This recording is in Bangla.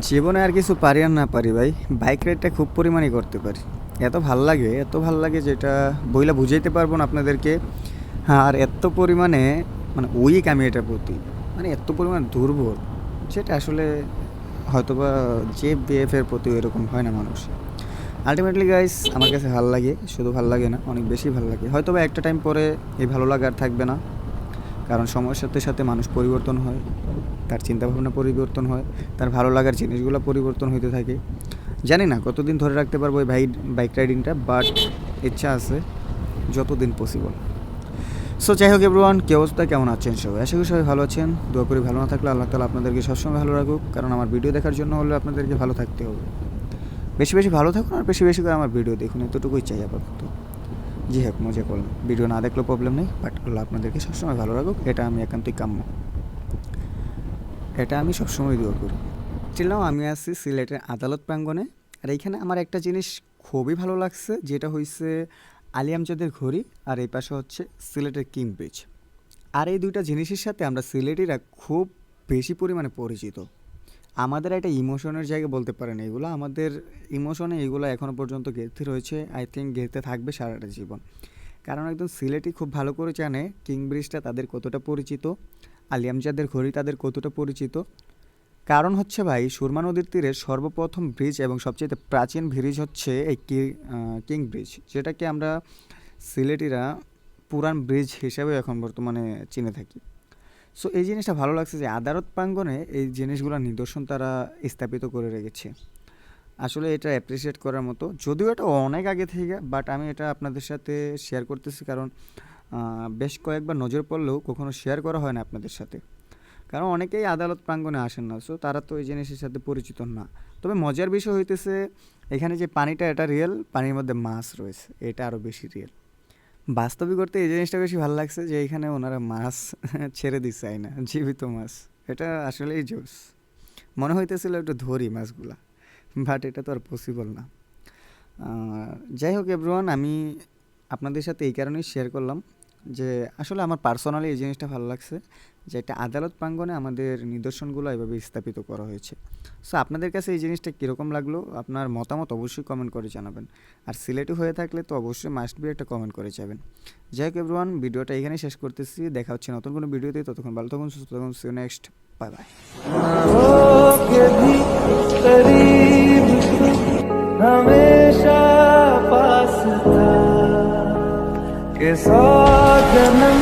জীবনে আর কিছু পারি আর না পারি ভাই, বাইক রাইডটা খুব পরিমাণে করতে পারি। এত ভাল লাগে, এত ভাল লাগে যেটা বইলা বুঝাইতে পারবো না আপনাদেরকে। হ্যাঁ, আর এত পরিমাণে মানে উইক আমি এটার প্রতি, মানে এত পরিমাণ দুর্বল, যেটা আসলে হয়তোবা যে বিএফের প্রতি এরকম হয় না মানুষ। আলটিমেটলি গাইস আমার কাছে ভাল লাগে, শুধু ভাল লাগে না, অনেক বেশি ভাল লাগে। হয়তোবা একটা টাইম পরে এই ভালো লাগা আর থাকবে না, কারণ সময়ের সাথে সাথে মানুষ পরিবর্তন হয়, তার চিন্তাভাবনা পরিবর্তন হয়, তার ভালো লাগার জিনিসগুলো পরিবর্তন হইতে থাকে। জানি না কতদিন ধরে রাখতে পারবো এই বাইক রাইডিংটা, বাট ইচ্ছা আছে যতদিন পসিবল। সো যাই হোক এভরিওয়ান, কী অবস্থা, কেমন আছেন সবাই? আশা করি সবাই ভালো আছেন। দোয়া করি ভালো না থাকলে আল্লাহ তাআলা আপনাদেরকে সবসময় ভালো রাখুক, কারণ আমার ভিডিও দেখার জন্য হলে আপনাদেরকে ভালো থাকতে হবে। বেশি বেশি ভালো থাকুন আর বেশি বেশি করে আমার ভিডিও দেখুন, এতটুকুই চাই আপাতত। জি হ্যাঁ, মজা করলাম, ভিডিও না দেখলেও প্রবলেম নেই, বাট আল্লাহ আপনাদেরকে সবসময় ভালো রাখুক, এটা আমি একান্তই কাম্য, এটা আমি সবসময় দোয়া করি। চিনলাম আমি আছি সিলেটের আদালত প্রাঙ্গণে, আর এইখানে আমার একটা জিনিস খুবই ভালো লাগছে, যেটা হইছে আলী আমজাদের ঘড়ি, আর এই পাশে হচ্ছে সিলেটের কিং ব্রিজ। আর এই দুইটা জিনিসের সাথে আমরা সিলেটিরা খুব বেশি পরিমাণে পরিচিত। আমাদের একটা ইমোশনের জায়গা বলতে পারেন, এগুলো আমাদের ইমোশনে, এগুলো এখনও পর্যন্ত গেঁথে রয়েছে, আই থিঙ্ক গেঁথে থাকবে সারাটা জীবন। কারণ একদম সিলেটি খুব ভালো করে জানে কিং ব্রিজটা তাদের কতটা পরিচিত, আলী আমজাদের ঘড়ি তাদের কতটা পরিচিত। কারণ হচ্ছে ভাই, সুরমা নদীর তীরে সর্বপ্রথম ব্রিজ এবং সবচেয়ে প্রাচীন ব্রিজ হচ্ছে এই কিং ব্রিজ, যেটাকে আমরা সিলেটিরা পুরান ব্রিজ হিসেবে এখন বর্তমানে চিনে থাকি। সো এই জিনিসটা ভালো লাগছে যে আদালত প্রাঙ্গণে এই জিনিসগুলোর নিদর্শন তারা স্থাপিত করে রেখেছে। আসলে এটা অ্যাপ্রিসিয়েট করার মতো, যদিও এটা অনেক আগে থেকে, বাট আমি এটা আপনাদের সাথে শেয়ার করতেছি, কারণ বেশ কয়েকবার নজর পড়লেও কখনো শেয়ার করা হয় না আপনাদের সাথে, কারণ অনেকেই আদালত প্রাঙ্গণে আসেন না, সো তারা তো এই জিনিসের সাথে পরিচিত না। তবে মজার বিষয় হইতেছে এখানে যে পানিটা, এটা রিয়েল, পানির মধ্যে মাছ রয়েছে, এটা আরও বেশি রিয়েল। বাস্তবিক করতে এই জিনিসটা বেশি ভালো লাগছে যে এখানে ওনারা মাছ ছেড়ে দিচ্ছে না, জীবিত মাছ। এটা আসলেই জোস, মনে হইতেছিল একটু ধরি মাছগুলা, বাট এটা তো আর পসিবল না। যাই হোক এভরিওয়ান, আমি আপনাদের সাথে এই কারণেই শেয়ার করলাম যে আসলে আমার পার্সোনালি এই জিনিসটা ভালো লাগছে যে একটা আদালত প্রাঙ্গণে আমাদের নিদর্শনগুলো এভাবে স্থাপিত করা হয়েছে। সো আপনাদের কাছে এই জিনিসটা কীরকম লাগলো, আপনার মতামত অবশ্যই কমেন্ট করে জানাবেন। আর সিলেটি হয়ে থাকলে তো অবশ্যই মাস্ট বি একটা কমেন্ট করে যাবেন। যাই হোক এভরিওয়ান, ভিডিওটা এখানেই শেষ করতেছি, দেখা হচ্ছে নতুন কোনো ভিডিওতে, ততক্ষণ ভালো থাকুন, সুস্থ থাকুন, see you next, bye bye. हमेशा पास था के 100 जन्म